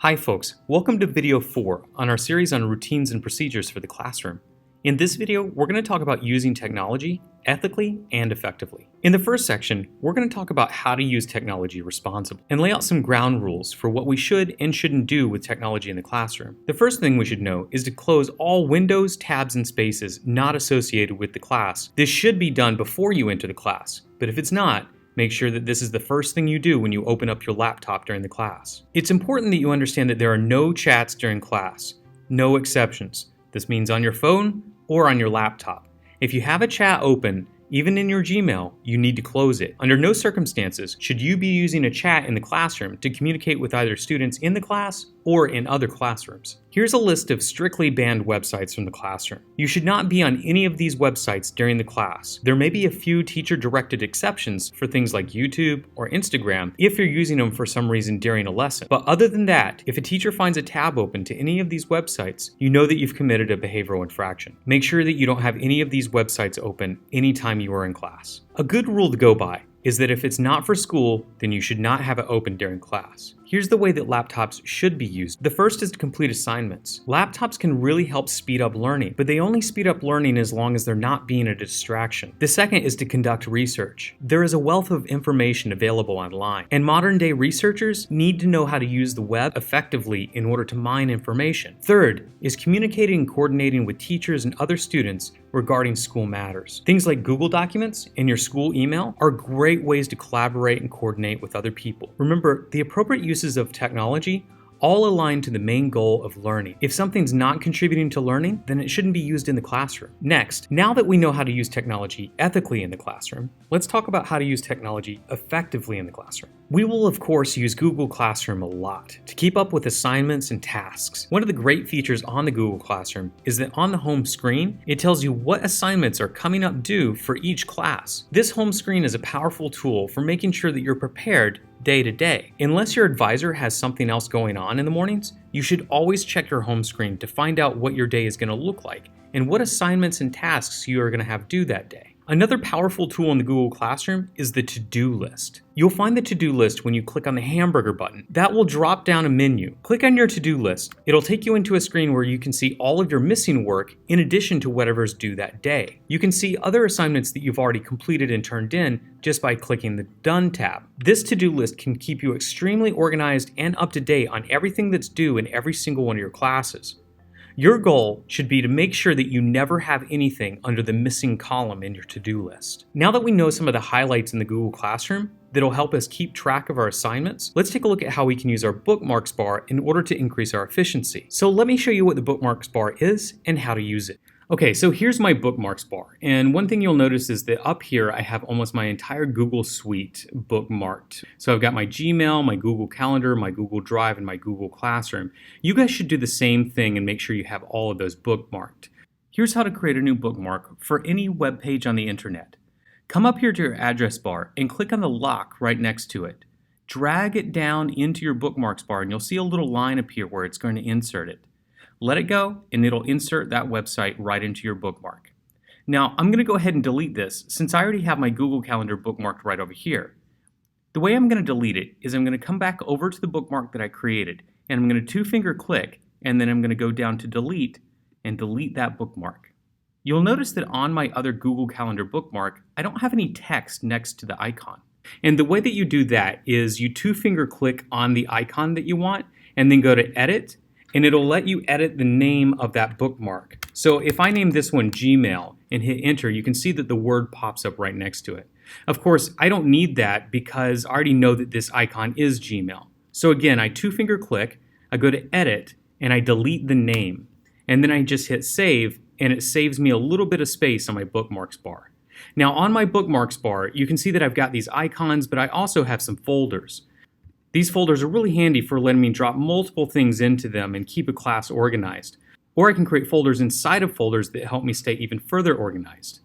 Hi folks, welcome to video 4 on our series on routines and procedures for the classroom. In this video, we're going to talk about using technology ethically and effectively. In the first section, we're going to talk about how to use technology responsibly and lay out some ground rules for what we should and shouldn't do with technology in the classroom. The first thing we should know is to close all windows, tabs, and spaces not associated with the class. This should be done before you enter the class, but if it's not, make sure that this is the first thing you do when you open up your laptop during the class. It's important that you understand that there are no chats during class, no exceptions. This means on your phone or on your laptop. If you have a chat open, even in your Gmail, you need to close it. Under no circumstances should you be using a chat in the classroom to communicate with either students in the class or in other classrooms. Here's a list of strictly banned websites from the classroom. You should not be on any of these websites during the class. There may be a few teacher-directed exceptions for things like YouTube or Instagram if you're using them for some reason during a lesson. But other than that, if a teacher finds a tab open to any of these websites, you know that you've committed a behavioral infraction. Make sure that you don't have any of these websites open anytime you are in class. A good rule to go by is that if it's not for school, then you should not have it open during class. Here's the way that laptops should be used. The first is to complete assignments. Laptops can really help speed up learning, but they only speed up learning as long as they're not being a distraction. The second is to conduct research. There is a wealth of information available online, and modern day researchers need to know how to use the web effectively in order to mine information. Third is communicating and coordinating with teachers and other students regarding school matters. Things like Google Documents and your school email are great ways to collaborate and coordinate with other people. Remember, the appropriate uses of technology all align to the main goal of learning. If something's not contributing to learning, then it shouldn't be used in the classroom. Next, now that we know how to use technology ethically in the classroom, let's talk about how to use technology effectively in the classroom. We will, of course, use Google Classroom a lot to keep up with assignments and tasks. One of the great features on the Google Classroom is that on the home screen, it tells you what assignments are coming up due for each class. This home screen is a powerful tool for making sure that you're prepared day to day. Unless your advisor has something else going on in the mornings, you should always check your home screen to find out what your day is going to look like and what assignments and tasks you are going to have due that day. Another powerful tool in the Google Classroom is the to-do list. You'll find the to-do list when you click on the hamburger button. That will drop down a menu. Click on your to-do list. It'll take you into a screen where you can see all of your missing work in addition to whatever's due that day. You can see other assignments that you've already completed and turned in just by clicking the Done tab. This to-do list can keep you extremely organized and up to date on everything that's due in every single one of your classes. Your goal should be to make sure that you never have anything under the missing column in your to-do list. Now that we know some of the highlights in the Google Classroom that'll help us keep track of our assignments, let's take a look at how we can use our Bookmarks Bar in order to increase our efficiency. So let me show you what the Bookmarks Bar is and how to use it. Okay, so here's my Bookmarks Bar, and one thing you'll notice is that up here I have almost my entire Google Suite bookmarked. So I've got my Gmail, my Google Calendar, my Google Drive, and my Google Classroom. You guys should do the same thing and make sure you have all of those bookmarked. Here's how to create a new bookmark for any web page on the internet. Come up here to your address bar and click on the lock right next to it. Drag it down into your Bookmarks Bar and you'll see a little line appear where it's going to insert it. Let it go, and it'll insert that website right into your bookmark. Now, I'm going to go ahead and delete this since I already have my Google Calendar bookmarked right over here. The way I'm going to delete it is I'm going to come back over to the bookmark that I created, and I'm going to two-finger click, and then I'm going to go down to delete and delete that bookmark. You'll notice that on my other Google Calendar bookmark, I don't have any text next to the icon. And the way that you do that is you two-finger click on the icon that you want, and then go to Edit, and it'll let you edit the name of that bookmark. So if I name this one Gmail and hit enter, you can see that the word pops up right next to it. Of course, I don't need that because I already know that this icon is Gmail. So again, I two-finger click, I go to edit, and I delete the name. And then I just hit save, and it saves me a little bit of space on my Bookmarks Bar. Now on my Bookmarks Bar, you can see that I've got these icons, but I also have some folders. These folders are really handy for letting me drop multiple things into them and keep a class organized. Or I can create folders inside of folders that help me stay even further organized.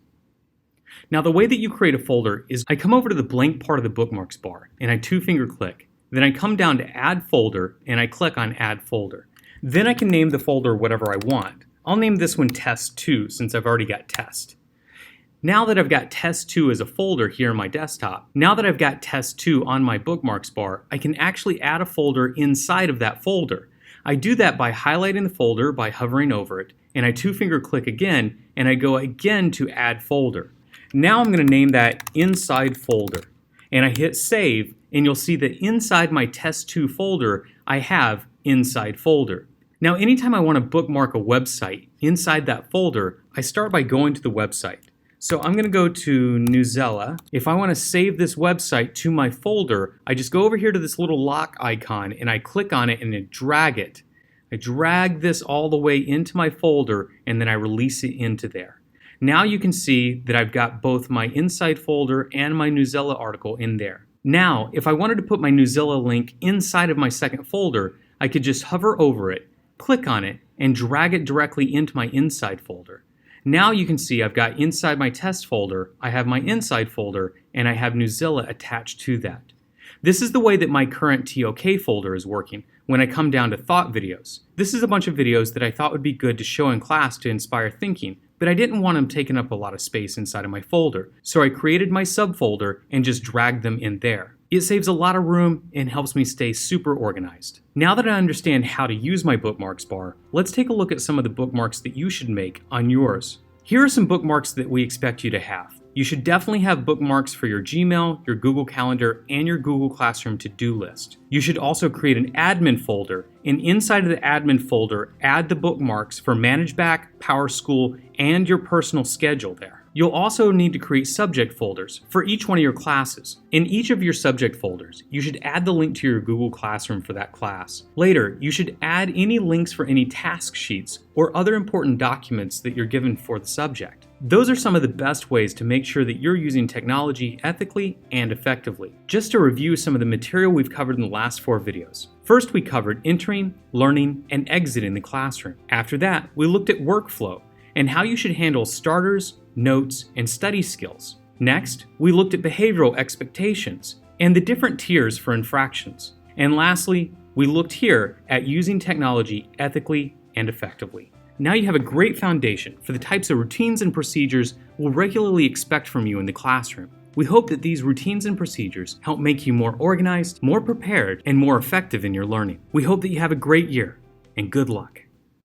Now the way that you create a folder is I come over to the blank part of the Bookmarks Bar and I two-finger click. Then I come down to Add Folder and I click on Add Folder. Then I can name the folder whatever I want. I'll name this one Test 2 since I've already got Test. Now that I've got Test 2 as a folder here on my desktop, now that I've got Test 2 on my Bookmarks bar, I can actually add a folder inside of that folder. I do that by highlighting the folder by hovering over it, and I two-finger click again, and I go again to Add Folder. Now I'm going to name that Inside Folder, and I hit Save, and you'll see that inside my Test 2 folder, I have Inside Folder. Now anytime I want to bookmark a website inside that folder, I start by going to the website. So I'm going to go to Newsela. If I want to save this website to my folder, I just go over here to this little lock icon and I click on it and I drag it. I drag this all the way into my folder and then I release it into there. Now you can see that I've got both my Inside folder and my Newsela article in there. Now, if I wanted to put my Newsela link inside of my second folder, I could just hover over it, click on it, and drag it directly into my Inside folder. Now you can see I've got inside my test folder, I have my Inside folder, and I have Newsela attached to that. This is the way that my current TOK folder is working when I come down to thought videos. This is a bunch of videos that I thought would be good to show in class to inspire thinking, but I didn't want them taking up a lot of space inside of my folder, so I created my subfolder and just dragged them in there. It saves a lot of room and helps me stay super organized. Now that I understand how to use my Bookmarks bar, let's take a look at some of the bookmarks that you should make on yours. Here are some bookmarks that we expect you to have. You should definitely have bookmarks for your Gmail, your Google Calendar, and your Google Classroom to-do list. You should also create an admin folder, and inside of the admin folder, add the bookmarks for ManageBack, PowerSchool, and your personal schedule there. You'll also need to create subject folders for each one of your classes. In each of your subject folders, you should add the link to your Google Classroom for that class. Later, you should add any links for any task sheets or other important documents that you're given for the subject. Those are some of the best ways to make sure that you're using technology ethically and effectively. Just to review some of the material we've covered in the last 4 videos. First, we covered entering, learning, and exiting the classroom. After that, we looked at workflow and how you should handle starters, notes, and study skills. Next, we looked at behavioral expectations and the different tiers for infractions. And lastly, we looked here at using technology ethically and effectively. Now you have a great foundation for the types of routines and procedures we'll regularly expect from you in the classroom. We hope that these routines and procedures help make you more organized, more prepared, and more effective in your learning. We hope that you have a great year, and good luck.